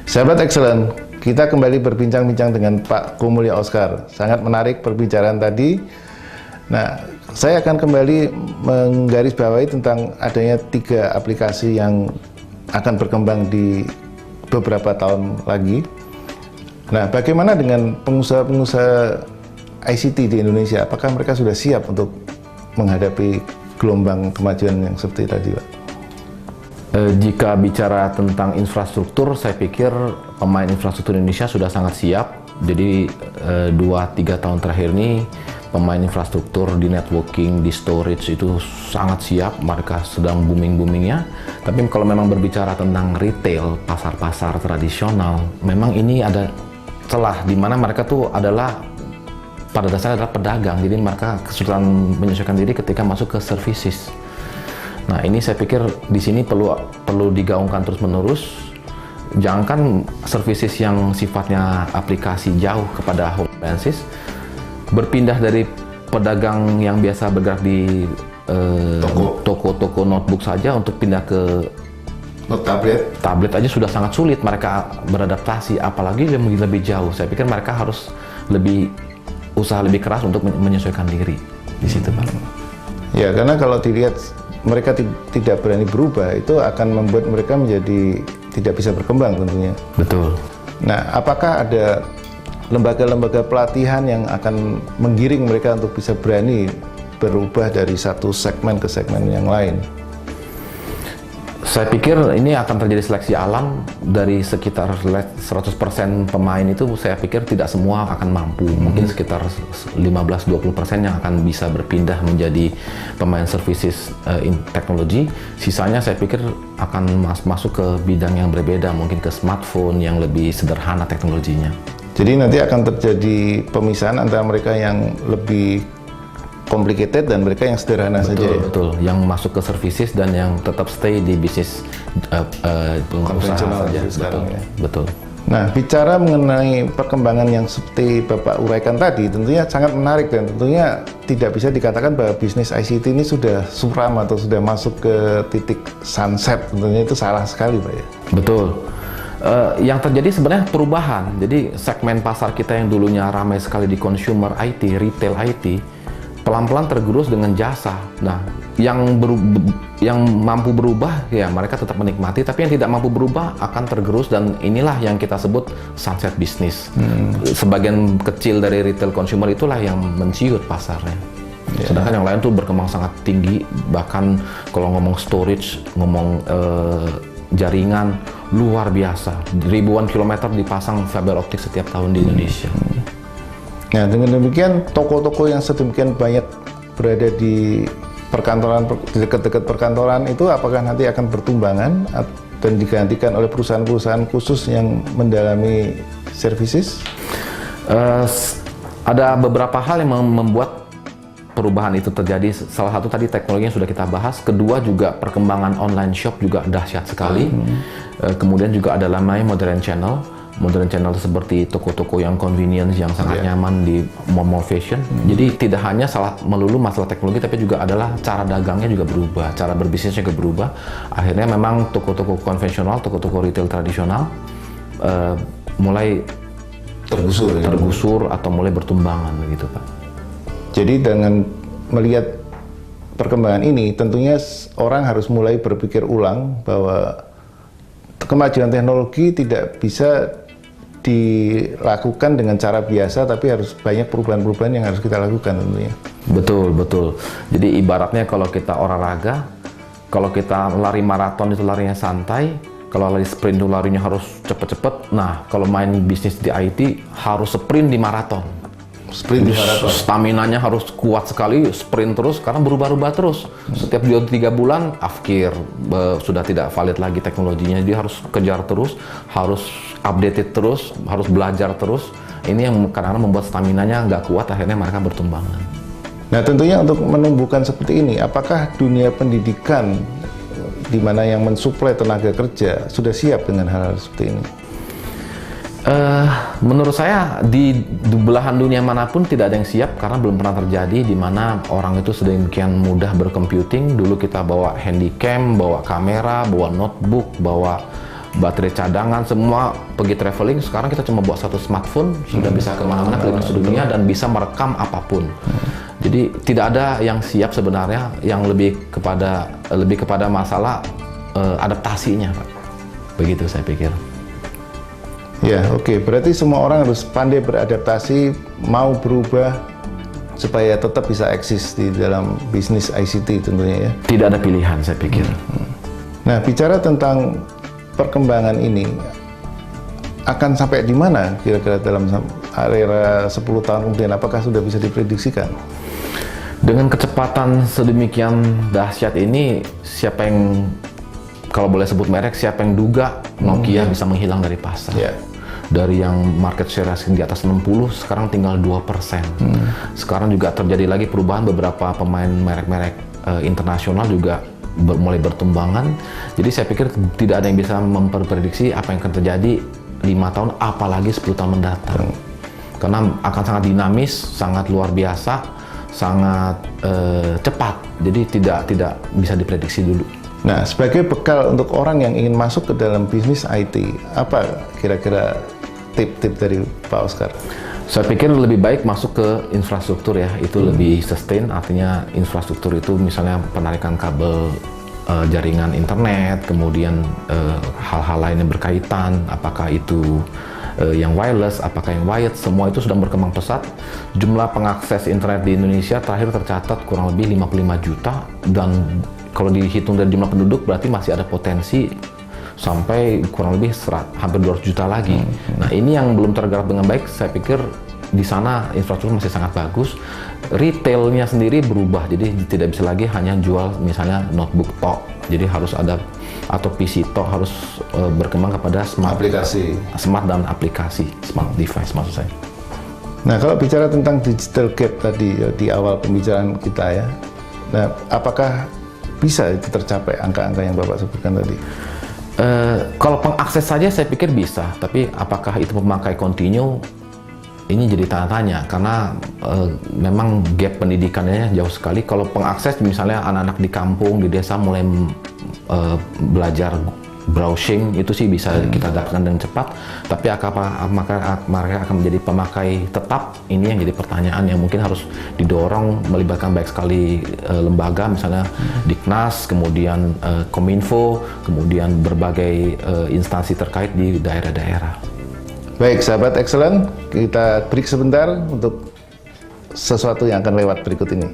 Sahabat Excellent, kita kembali berbincang-bincang dengan Pak Kumulya Oscar. Sangat menarik perbincangan tadi. Nah, saya akan kembali menggarisbawahi tentang adanya 3 aplikasi yang akan berkembang di beberapa tahun lagi. Nah, bagaimana dengan pengusaha-pengusaha ICT di Indonesia? Apakah mereka sudah siap untuk menghadapi gelombang kemajuan yang seperti tadi, Pak? Jika bicara tentang infrastruktur, saya pikir pemain infrastruktur Indonesia sudah sangat siap. Jadi 2-3 tahun terakhir ini pemain infrastruktur di networking, di storage itu sangat siap. Mereka sedang booming-boomingnya. Tapi kalau memang berbicara tentang retail, pasar-pasar tradisional, memang ini ada celah di mana mereka tuh adalah pada dasarnya adalah pedagang. Jadi mereka kesulitan menyesuaikan diri ketika masuk ke services. Nah, ini saya pikir di sini perlu digaungkan terus-menerus. Jangankan services yang sifatnya aplikasi jauh kepada home appliances, berpindah dari pedagang yang biasa bergerak di toko-toko notebook saja untuk pindah ke tablet aja sudah sangat sulit mereka beradaptasi, apalagi lebih jauh. Saya pikir mereka harus usaha lebih keras untuk menyesuaikan diri di situ, Pak. Ya, karena kalau dilihat mereka tidak berani berubah, itu akan membuat mereka menjadi tidak bisa berkembang tentunya. Betul. Nah, apakah ada lembaga-lembaga pelatihan yang akan menggiring mereka untuk bisa berani berubah dari satu segmen ke segmen yang lain? Saya pikir ini akan terjadi seleksi alam. Dari sekitar 100% pemain itu saya pikir tidak semua akan mampu. Mungkin sekitar 15-20% yang akan bisa berpindah menjadi pemain services teknologi. Sisanya saya pikir akan masuk ke bidang yang berbeda, mungkin ke smartphone yang lebih sederhana teknologinya. Jadi nanti akan terjadi pemisahan antara mereka yang lebih complicated dan mereka yang sederhana saja ya? Betul, yang masuk ke services dan yang tetap stay di bisnis konvensional saja. Sekarang, betul, ya? Betul. Nah, bicara mengenai perkembangan yang seperti Bapak uraikan tadi, tentunya sangat menarik dan tentunya tidak bisa dikatakan bahwa bisnis ICT ini sudah suram atau sudah masuk ke titik sunset. Tentunya itu salah sekali, Pak ya? Betul. Yang terjadi sebenarnya perubahan. Jadi segmen pasar kita yang dulunya ramai sekali di consumer IT, retail IT, pelan-pelan tergerus dengan jasa. Nah, yang mampu berubah ya mereka tetap menikmati, tapi yang tidak mampu berubah akan tergerus, dan inilah yang kita sebut sunset business. Sebagian kecil dari retail consumer itulah yang menciut pasarnya. Sedangkan yang lain tuh berkembang sangat tinggi, bahkan kalau ngomong storage, ngomong jaringan luar biasa. Ribuan kilometer dipasang fiber optik setiap tahun di Indonesia. Nah, dengan demikian toko-toko yang sedemikian banyak berada di perkantoran, dekat-dekat perkantoran itu apakah nanti akan bertumbangan dan digantikan oleh perusahaan-perusahaan khusus yang mendalami services? Ada beberapa hal yang membuat perubahan itu terjadi. Salah satu tadi teknologi yang sudah kita bahas. Kedua juga perkembangan online shop juga dahsyat sekali. Kemudian juga ada namanya modern channel. Modern channel seperti toko-toko yang convenience, yang sangat nyaman di mall fashion. Jadi tidak hanya melulu masalah teknologi, tapi juga adalah cara dagangnya juga berubah, cara berbisnisnya juga berubah. Akhirnya memang toko-toko konvensional, toko-toko retail tradisional mulai tergusur atau mulai bertumbangan gitu, Pak. Jadi dengan melihat perkembangan ini, tentunya orang harus mulai berpikir ulang bahwa kemajuan teknologi tidak bisa dilakukan dengan cara biasa, tapi harus banyak perubahan-perubahan yang harus kita lakukan tentunya. Betul, betul. Jadi ibaratnya kalau kita olahraga, kalau kita lari maraton itu larinya santai, kalau lari sprint itu larinya harus cepet-cepet. Nah, kalau main bisnis di IT harus sprint di maraton. Staminanya harus kuat sekali, sprint terus karena berubah-ubah terus. Setiap 2-3 bulan afkir, sudah tidak valid lagi teknologinya. Dia harus kejar terus, harus updated terus, harus belajar terus. Ini yang kadang-kadang membuat staminanya nggak kuat, akhirnya mereka bertumbangan. Nah, tentunya untuk menumbuhkan seperti ini, apakah dunia pendidikan di mana yang mensuplai tenaga kerja sudah siap dengan hal-hal seperti ini? Menurut saya di belahan dunia manapun tidak ada yang siap, karena belum pernah terjadi di mana orang itu sedemikian mudah bercomputing. Dulu kita bawa handycam, bawa kamera, bawa notebook, bawa baterai cadangan, semua pergi traveling. Sekarang kita cuma bawa satu smartphone, sudah bisa kemana-mana keliling sedunia dan bisa merekam apapun. Jadi tidak ada yang siap sebenarnya, yang lebih kepada masalah adaptasinya, Pak. Begitu saya pikir. Ya, oke. Berarti semua orang harus pandai beradaptasi, mau berubah supaya tetap bisa eksis di dalam bisnis ICT tentunya ya. Tidak ada pilihan saya pikir. Nah, bicara tentang perkembangan ini, akan sampai di mana kira-kira dalam area 10 tahun kemudian? Apakah sudah bisa diprediksikan? Dengan kecepatan sedemikian dahsyat ini, siapa yang, kalau boleh sebut merek, siapa yang duga Nokia bisa menghilang dari pasar? Ya. Dari yang market share di atas 60, sekarang tinggal 2%. Sekarang juga terjadi lagi perubahan, beberapa pemain merek-merek internasional juga mulai bertumbangan. Jadi saya pikir tidak ada yang bisa memprediksi apa yang akan terjadi 5 tahun, apalagi 10 tahun mendatang. Karena akan sangat dinamis, sangat luar biasa, sangat cepat. Jadi tidak bisa diprediksi dulu. Nah, sebagai bekal untuk orang yang ingin masuk ke dalam bisnis IT, apa kira-kira tip-tip dari Pak Oscar? Saya pikir lebih baik masuk ke infrastruktur ya, itu lebih sustain, artinya infrastruktur itu misalnya penarikan kabel jaringan internet, kemudian hal-hal lain yang berkaitan, apakah itu yang wireless, apakah yang wired, semua itu sedang berkembang pesat. Jumlah pengakses internet di Indonesia terakhir tercatat kurang lebih 55 juta, dan kalau dihitung dari jumlah penduduk berarti masih ada potensi sampai kurang lebih hampir 200 juta lagi. Nah, ini yang belum tergarap dengan baik. Saya pikir di sana infrastruktur masih sangat bagus. Retailnya sendiri berubah, jadi tidak bisa lagi hanya jual misalnya notebook tok. Jadi harus ada, atau PC tok, harus berkembang kepada smart dan aplikasi, smart device maksud saya. Nah, kalau bicara tentang digital gap tadi ya, di awal pembicaraan kita ya, nah apakah bisa itu tercapai angka-angka yang Bapak sebutkan tadi? Kalau pengakses saja saya pikir bisa, tapi apakah itu memakai continue, ini jadi tanda tanya, karena memang gap pendidikannya jauh sekali. Kalau pengakses misalnya anak-anak di kampung, di desa mulai belajar browsing, itu sih bisa kita dapatkan dengan cepat, tapi apakah mereka akan menjadi pemakai tetap, ini yang jadi pertanyaan yang mungkin harus didorong, melibatkan banyak sekali lembaga, misalnya Diknas, kemudian Kominfo, kemudian berbagai instansi terkait di daerah-daerah. Baik, sahabat Excellent, kita break sebentar untuk sesuatu yang akan lewat berikut ini.